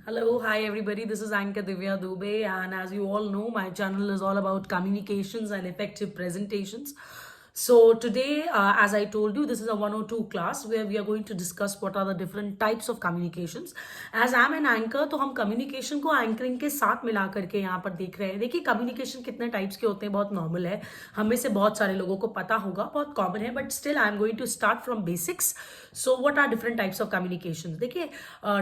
Hello, hi everybody. This is Anka Divya Dubey, and as you all know, my channel is all about communications and effective presentations. So today, as I told you, this is a 102 class where we are going to discuss what are the different types of communications. As I'm an anchor, तो हम communication को anchoring के साथ मिला करके यहाँ पर देख रहे हैं. देखिए communication कितने types के होते हैं बहुत normal है. हम में से बहुत सारे लोगों को पता होगा, बहुत common है. But still, I'm going to start from basics. So what are different types of communications? देखिए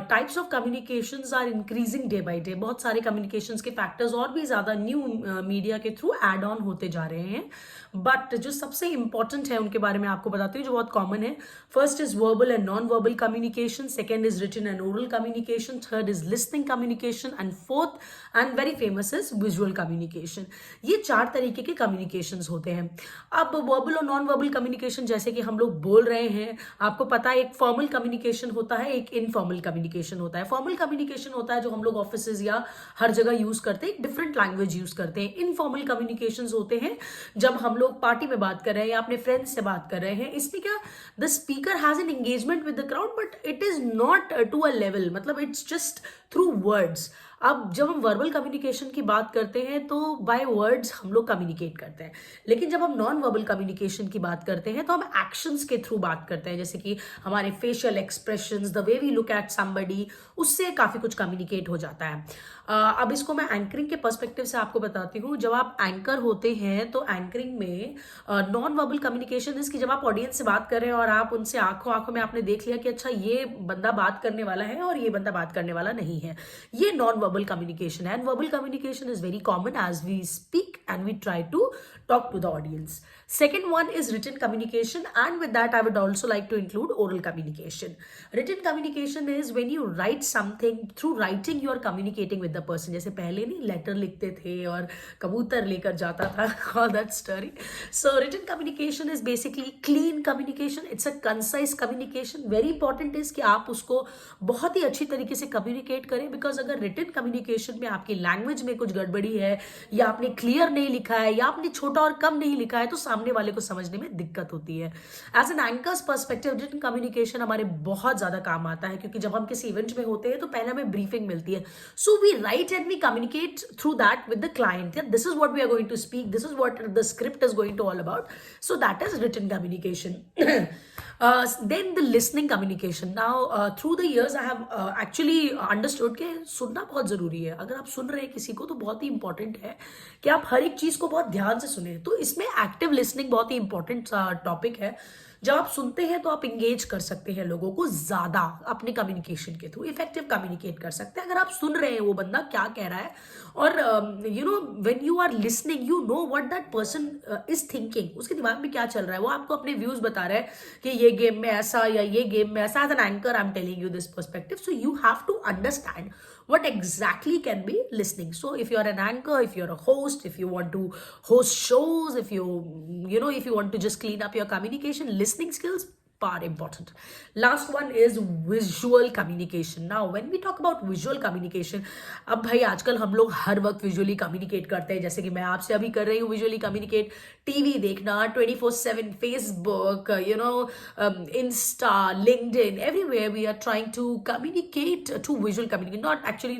types of communications are increasing day by day. बहुत सारे communications के factors और भी ज़्यादा new media के through add on होते जा रहे हैं. बट जो सबसे इंपॉर्टेंट है उनके बारे में आपको बताती हूँ जो बहुत कॉमन है. First is verbal and non verbal communication, second is written and oral communication, third is listening communication and fourth and very famous is visual communication. ये चार तरीके के कम्युनिकेशन होते हैं. अब वर्बल और नॉन वर्बल कम्युनिकेशन जैसे कि हम लोग बोल रहे हैं, आपको पता है एक फॉर्मल कम्युनिकेशन होता है, एक इनफॉर्मल कम्युनिकेशन होता है. फॉर्मल कम्युनिकेशन होता है जो हम लोग ऑफिस या हर जगह यूज करते हैं, एक डिफरेंट लैंग्वेज यूज करते हैं. इनफॉर्मल कम्युनिकेशन होते हैं जब हम लोग पार्टी में बात कर रहे हैं या अपने फ्रेंड्स से बात कर रहे हैं. इसमें क्या, the speaker has an engagement with the crowd but it is not to a level, मतलब इट्स जस्ट थ्रू वर्ड्स. अब जब हम वर्बल कम्युनिकेशन की बात करते हैं तो बाय वर्ड्स हम लोग कम्युनिकेट करते हैं, लेकिन जब हम नॉन वर्बल कम्युनिकेशन की बात करते हैं तो हम एक्शंस के थ्रू बात करते हैं, जैसे कि हमारे facial expressions, the way we look at somebody, उससे काफी कुछ कम्युनिकेट हो जाता है. अब इसको मैं एंकरिंग के पर्सपेक्टिव से आपको बताती हूँ. जब आप एंकर होते हैं तो एंकरिंग में नॉन वर्बल कम्युनिकेशन इज कि जब आप ऑडियंस से बात कर रहे हैं और आप उनसे आंखों आंखों में आपने देख लिया कि अच्छा ये बंदा बात करने वाला है और ये बंदा बात करने वाला नहीं है, ये non verbal communication. And verbal communication is very common as we speak and we try to talk to the audience. Second one is written communication, and with that I would also like to include oral communication. Written communication is when you write something, through writing you are communicating with the person. जैसे पहले नहीं letter लिखते थे और कबूतर लेकर जाता था, all that story. So written communication is basically clean communication. It's a concise communication. Very important is कि आप उसको बहुत ही अच्छी तरीके से communicate करें, because अगर written communication में आपकी लैंग्वेज में कुछ गड़बड़ी है या आपने क्लियर नहीं लिखा है या आपने छोटा और कम नहीं लिखा है तो सामने वाले को समझने में दिक्कत होती है. As an anchor's perspective written communication हमारे बहुत ज्यादा काम आता है, क्योंकि जब हम किसी इवेंट में होते हैं तो पहले हमें ब्रीफिंग मिलती है. So we write and we communicate through that with the client. This is what we are going to speak, this is what the script is going to all about. So that is written communication. Then the listening communication. Now through the years I have actually understood कि सुनना बहुत ज़रूरी है. अगर आप सुन रहे हैं किसी को तो बहुत ही इंपॉर्टेंट है कि आप हर एक चीज़ को बहुत ध्यान से सुने. तो इसमें एक्टिव लिसनिंग बहुत ही इंपॉर्टेंट टॉपिक है. जब आप सुनते हैं तो आप इंगेज कर सकते हैं लोगों को ज़्यादा अपने कम्युनिकेशन के थ्रू, इफेक्टिव कम्युनिकेट कर सकते हैं अगर आप सुन रहे हैं वो बंदा क्या कह रहा है. और you know when you are listening you know what that person is thinking, उसके दिमाग में क्या चल रहा है. वो आपको अपने व्यूज बता रहा है कि ये गेम में ऐसा या ये गेम में ऐसा. As an anchor I am telling you this perspective, so you have to understand what exactly can be listening. So if you're an anchor, if you're a host, if you want to host shows, if if you want to just clean up your communication, listening skills are important. Last one is visual communication. Now when we talk about visual communication, अब भाई आजकल हम लोग हर वक्त visually communicate करते हैं, जैसे कि मैं आपसे अभी कर रही हूँ विजुअली कम्युनिकेट. टीवी देखना 24/7, Facebook, Insta, LinkedIn, everywhere we are trying to communicate to visual communicate.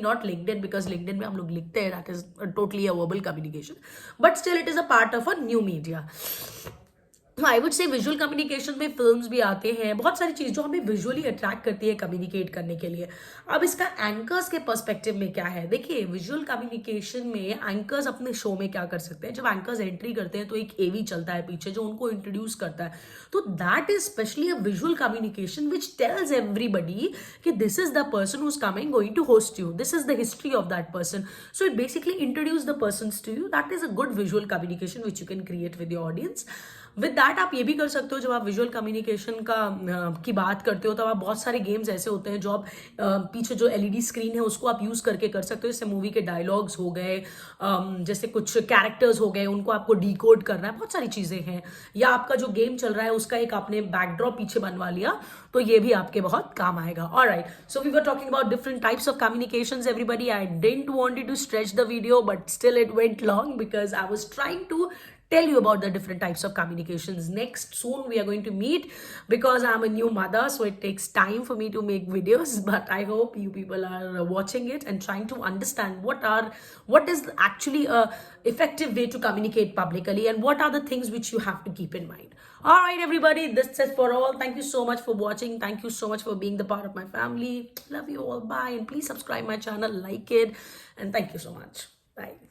Not LinkedIn, because LinkedIn में हम लोग लिखते हैं, that is totally a verbal communication, but still it is a part of a new media. I would say visual communication में films भी आते हैं, बहुत सारी चीज़ जो हमें विजुअली अट्रैक्ट करती है कम्युनिकेट करने के लिए. अब इसका एंकर्स के पर्सपेक्टिव में क्या है, देखिए विजुअल कम्युनिकेशन में एंकर्स अपने शो में क्या कर सकते हैं. जब एंकर्स एंट्री करते हैं तो एक एवी चलता है पीछे जो उनको इंट्रोड्यूस करता है. तो that is specially a visual communication which tells everybody कि this is the person who is coming going to host you, this is the history of that person. So it basically introduce the person to you. That is a good visual communication which you can create with your audience. With that आप ये भी कर सकते हो, जब आप visual communication की बात करते हो तो आप बहुत सारे गेम्स ऐसे होते हैं जो आप पीछे जो एलईडी स्क्रीन है उसको आप यूज करके कर सकते हो. जैसे मूवी के डायलॉग्स हो गए, जैसे कुछ कैरेक्टर्स हो गए, उनको आपको डिकोड करना है, बहुत सारी चीजें हैं. या आपका जो गेम चल रहा है उसका एक आपने बैकड्रॉप पीछे बनवा लिया तो ये भी आपके बहुत काम आएगा. Alright, so we were talking about different types of communications everybody. I didn't want to stretch the video but still it went long because I was trying to tell you about the different types of communications. Next, soon we are going to meet because I'm a new mother, so it takes time for me to make videos. But I hope you people are watching it and trying to understand what is actually a effective way to communicate publicly and what are the things which you have to keep in mind. All right, everybody, this is for all. Thank you so much for watching. Thank you so much for being the part of my family. Love you all. Bye. And please subscribe my channel, like it, and thank you so much. Bye.